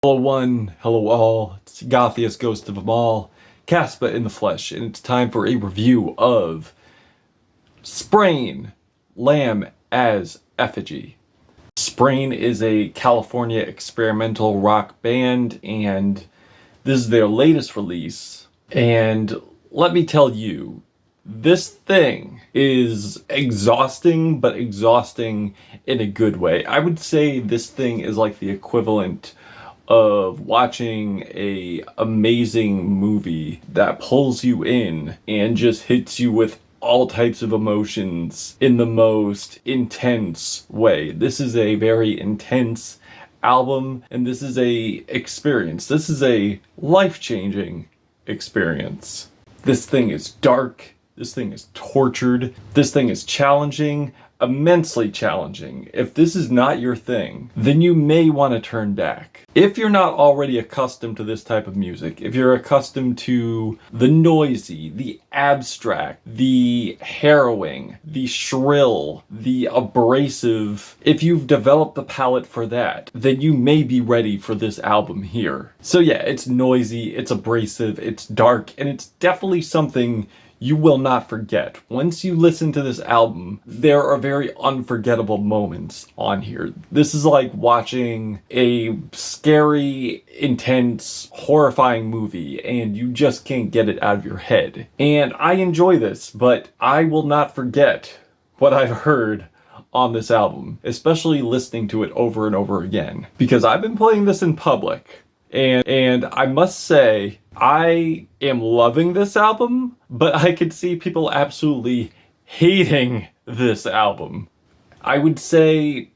Hello one, hello all, it's Gothiest Ghost of them all, Caspa in the flesh, and it's time for a review of Sprain, Lamb as Effigy. Sprain is a California experimental rock band, and this is their latest release. And let me tell you, this thing is exhausting, but exhausting in a good way. I would say this thing is like the equivalent of watching a amazing movie that pulls you in and just hits you with all types of emotions in the most intense way. This is a very intense album, and this is a experience. This is a life-changing experience. This thing is dark. This thing is tortured. This thing is challenging, immensely challenging. If this is not your thing, then you may want to turn back. If you're not already accustomed to this type of music, if you're accustomed to the noisy, the abstract, the harrowing, the shrill, the abrasive, if you've developed the palate for that, then you may be ready for this album here. So yeah, it's noisy, it's abrasive, it's dark, and it's definitely something you will not forget. Once you listen to this album, there are very unforgettable moments on here. This is like watching a scary, intense, horrifying movie, and you just can't get it out of your head. And I enjoy this, but I will not forget what I've heard on this album, especially listening to it over and over again, because I've been playing this in public. And I must say, I am loving this album, but I could see people absolutely hating this album. I would say,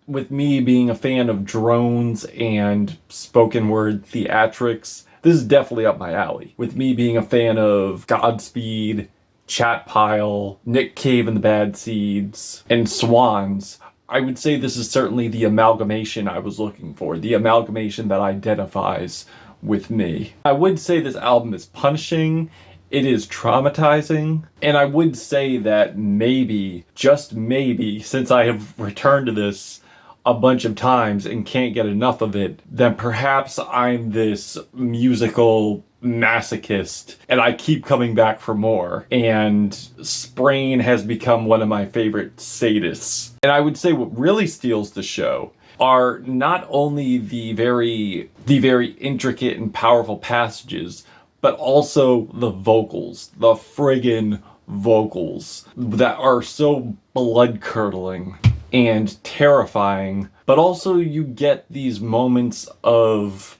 with me being a fan of drones and spoken word theatrics, this is definitely up my alley. With me being a fan of Godspeed, Chat Pile, Nick Cave and the Bad Seeds, and Swans, I would say this is certainly the amalgamation I was looking for, the amalgamation that identifies with me. I would say this album is punishing, it is traumatizing, and I would say that maybe, just maybe, since I have returned to this a bunch of times and can't get enough of it, then perhaps I'm this musical masochist and I keep coming back for more, and Sprain has become one of my favorite sadists. And I would say what really steals the show are not only the very intricate and powerful passages, but also the vocals, the friggin' vocals that are so blood-curdling and terrifying, but also you get these moments of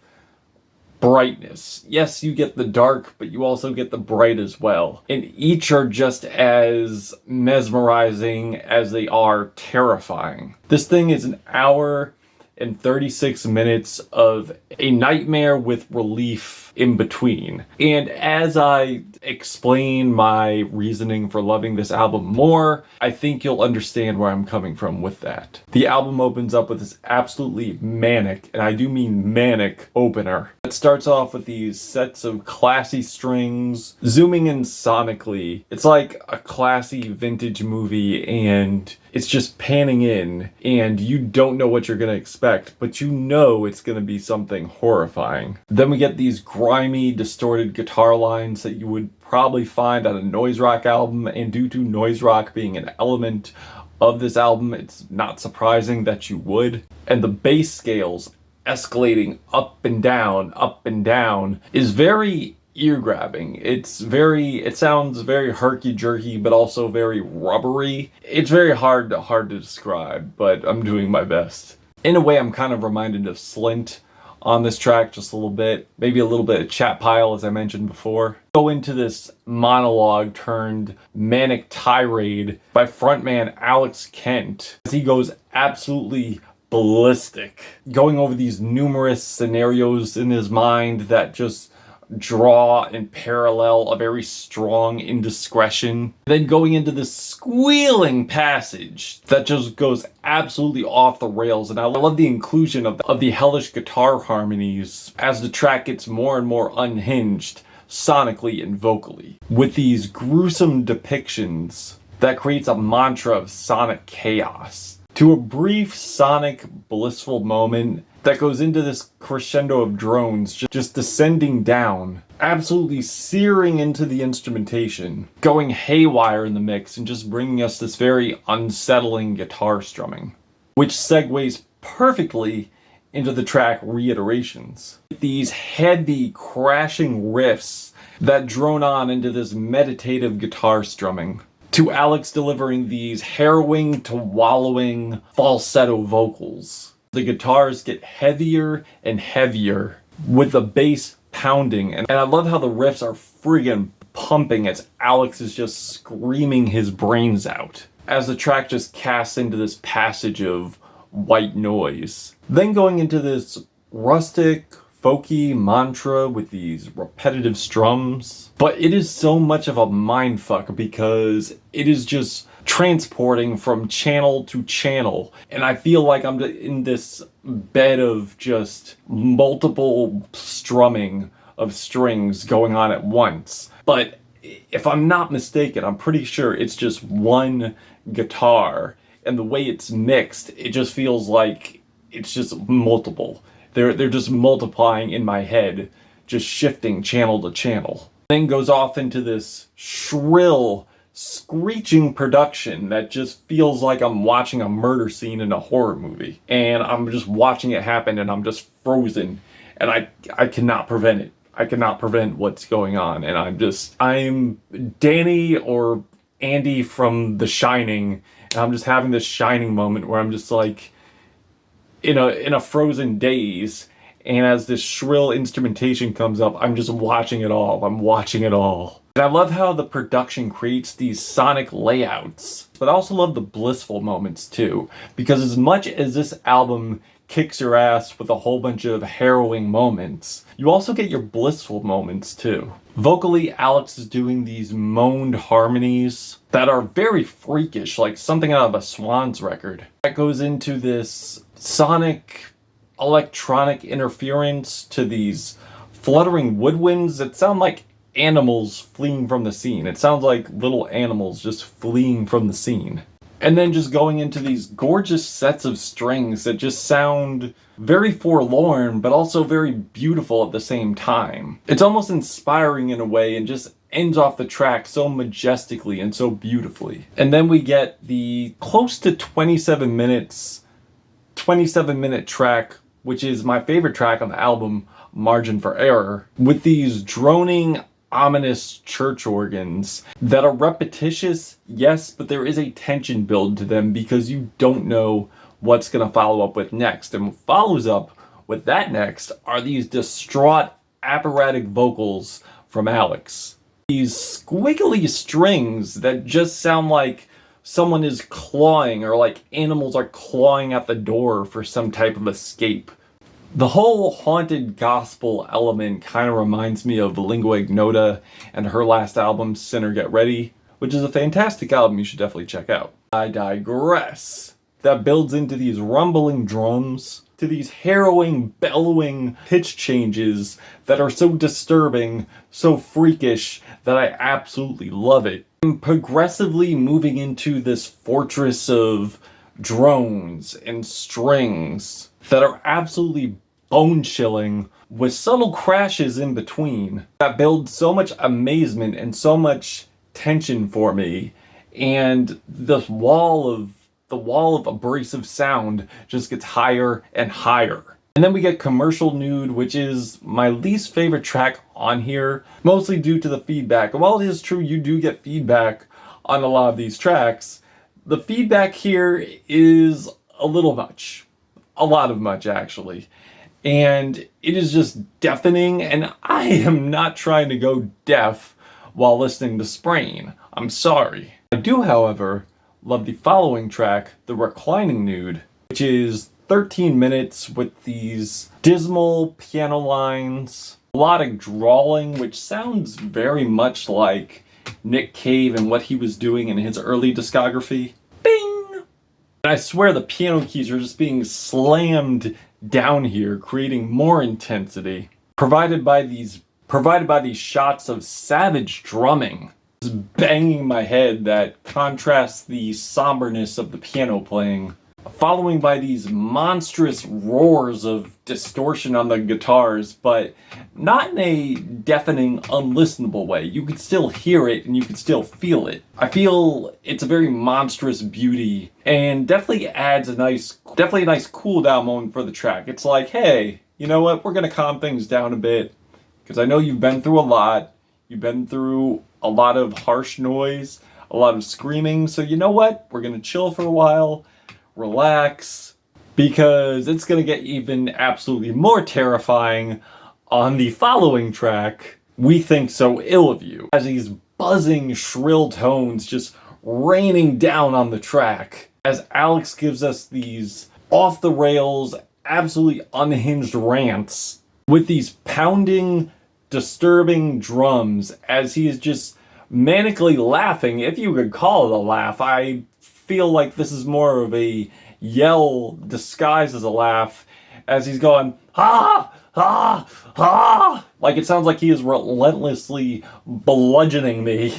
brightness. Yes, you get the dark, but you also get the bright as well. And each are just as mesmerizing as they are terrifying. This thing is an hour and 36 minutes of a nightmare with relief in between. And as I explain my reasoning for loving this album more, I think you'll understand where I'm coming from with that. The album opens up with this absolutely manic, and I do mean manic, opener. It starts off with these sets of classy strings, zooming in sonically. It's like a classy vintage movie, and it's just panning in, and you don't know what you're gonna expect, but you know it's gonna be something horrifying. Then we get these grimy, distorted guitar lines that you would probably find on a noise rock album, and due to noise rock being an element of this album, it's not surprising that you would. And the bass scales escalating up and down is very ear-grabbing. It sounds very herky-jerky, but also very rubbery. It's very hard to describe, but I'm doing my best. In a way, I'm kind of reminded of Slint on this track just a little bit. Maybe a little bit of Chat Pile, as I mentioned before. Go into this monologue turned manic tirade by frontman Alex Kent as he goes absolutely ballistic, going over these numerous scenarios in his mind that just draw and parallel a very strong indiscretion. Then going into this squealing passage that just goes absolutely off the rails. And I love the inclusion of the hellish guitar harmonies as the track gets more and more unhinged sonically and vocally, with these gruesome depictions that creates a mantra of sonic chaos. To a brief sonic blissful moment that goes into this crescendo of drones just descending down, absolutely searing into the instrumentation, going haywire in the mix and just bringing us this very unsettling guitar strumming, which segues perfectly into the track Reiterations. These heavy crashing riffs that drone on into this meditative guitar strumming, to Alex delivering these harrowing to wallowing falsetto vocals. The guitars get heavier and heavier with the bass pounding, and I love how the riffs are friggin' pumping as Alex is just screaming his brains out as the track just casts into this passage of white noise. Then going into this rustic, folky mantra with these repetitive strums. But it is so much of a mindfuck because it is just transporting from channel to channel, and I feel like I'm in this bed of just multiple strumming of strings going on at once. But if I'm not mistaken, I'm pretty sure it's just one guitar, and the way it's mixed, it just feels like it's just multiple. They're just multiplying in my head, just shifting channel to channel. Then goes off into this shrill, screeching production that just feels like I'm watching a murder scene in a horror movie. And I'm just watching it happen and I'm just frozen. And I cannot prevent it. I cannot prevent what's going on. And I'm Danny or Andy from The Shining. And I'm just having this Shining moment where I'm just like in a frozen daze. And as this shrill instrumentation comes up, I'm just watching it all. I'm watching it all. And I love how the production creates these sonic layouts. But I also love the blissful moments too. Because as much as this album kicks your ass with a whole bunch of harrowing moments, you also get your blissful moments too. Vocally, Alex is doing these moaned harmonies that are very freakish, like something out of a Swans record. That goes into this sonic electronic interference to these fluttering woodwinds that sound like animals fleeing from the scene. It sounds like little animals just fleeing from the scene. And then just going into these gorgeous sets of strings that just sound very forlorn, but also very beautiful at the same time. It's almost inspiring in a way and just ends off the track so majestically and so beautifully. And then we get the close to 27 minute track, which is my favorite track on the album, Margin for Error, with these droning, ominous church organs that are repetitious, yes, but there is a tension build to them because you don't know what's going to follow up with next. And what follows up with that next are these distraught, operatic vocals from Alex. These squiggly strings that just sound like someone is clawing, or like animals are clawing at the door for some type of escape. The whole haunted gospel element kind of reminds me of Lingua Ignota and her last album, Sinner Get Ready, which is a fantastic album you should definitely check out. I digress. That builds into these rumbling drums, to these harrowing, bellowing pitch changes that are so disturbing, so freakish, that I absolutely love it. I'm progressively moving into this fortress of drones and strings that are absolutely bone-chilling, with subtle crashes in between that build so much amazement and so much tension for me. And the wall of abrasive sound just gets higher and higher. And then we get Commercial Nude, which is my least favorite track on here, mostly due to the feedback. And while it is true you do get feedback on a lot of these tracks, the feedback here is a little much. A lot of much, actually. And it is just deafening, and I am not trying to go deaf while listening to Sprain. I'm sorry. I do, however, love the following track, the Reclining Nude, which is 13 minutes with these dismal piano lines, melodic drawling, which sounds very much like Nick Cave and what he was doing in his early discography. Bing! And I swear the piano keys are just being slammed down here, creating more intensity, provided by these shots of savage drumming, just banging my head that contrasts the somberness of the piano playing following by these monstrous roars of distortion on the guitars, but not in a deafening, unlistenable way. You can still hear it and you can still feel it. I feel it's a very monstrous beauty and definitely adds definitely a nice cool down moment for the track. It's like, hey, you know what? We're gonna calm things down a bit because I know you've been through a lot. You've been through a lot of harsh noise, a lot of screaming. So you know what? We're gonna chill for a while, relax, because it's gonna get even absolutely more terrifying on the following track, We Think So Ill of You, as these buzzing, shrill tones just raining down on the track, as Alex gives us these off-the-rails, absolutely unhinged rants, with these pounding, disturbing drums, as he is just manically laughing, if you could call it a laugh. I feel like this is more of a yell disguised as a laugh, as he's going, ha! Ah! Ah! Like it sounds like he is relentlessly bludgeoning me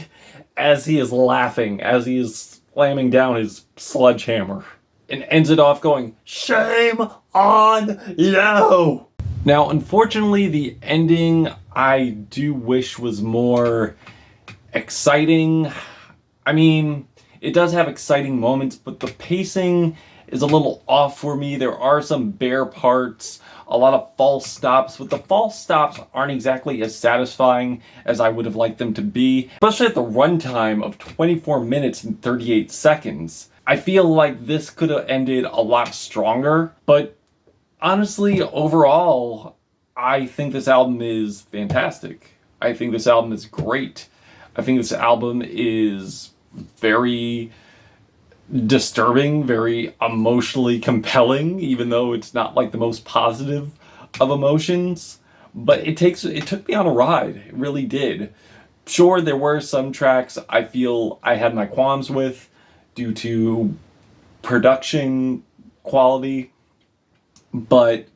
as he is laughing, as he is slamming down his sledgehammer. And ends it off going, shame on you! Now, unfortunately, the ending I do wish was more exciting. I mean, it does have exciting moments, but the pacing is a little off for me. There are some bare parts, a lot of false stops, but the false stops aren't exactly as satisfying as I would have liked them to be, especially at the runtime of 24 minutes and 38 seconds. I feel like this could have ended a lot stronger, but honestly, overall, I think this album is fantastic. I think this album is great. I think this album is very disturbing, very emotionally compelling, even though it's not like the most positive of emotions. But it took me on a ride. It really did. Sure, there were some tracks I feel I had my qualms with due to production quality, but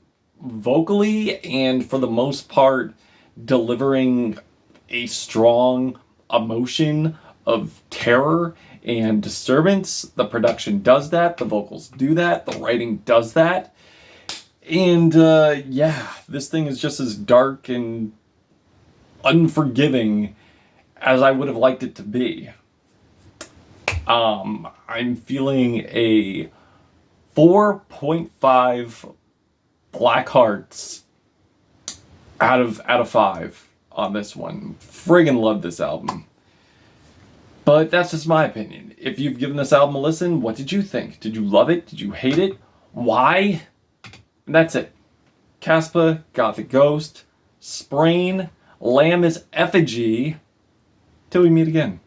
vocally and for the most part delivering a strong emotion of terror and disturbance. The production does that, the vocals do that, the writing does that. And yeah, this thing is just as dark and unforgiving as I would have liked it to be. I'm feeling a 4.5 black hearts out of 5 on this one. Friggin' love this album. But that's just my opinion. If you've given this album a listen, what did you think? Did you love it? Did you hate it? Why? And that's it. Caspa, Gothic Ghost, Sprain, Lamb is Effigy. Till we meet again.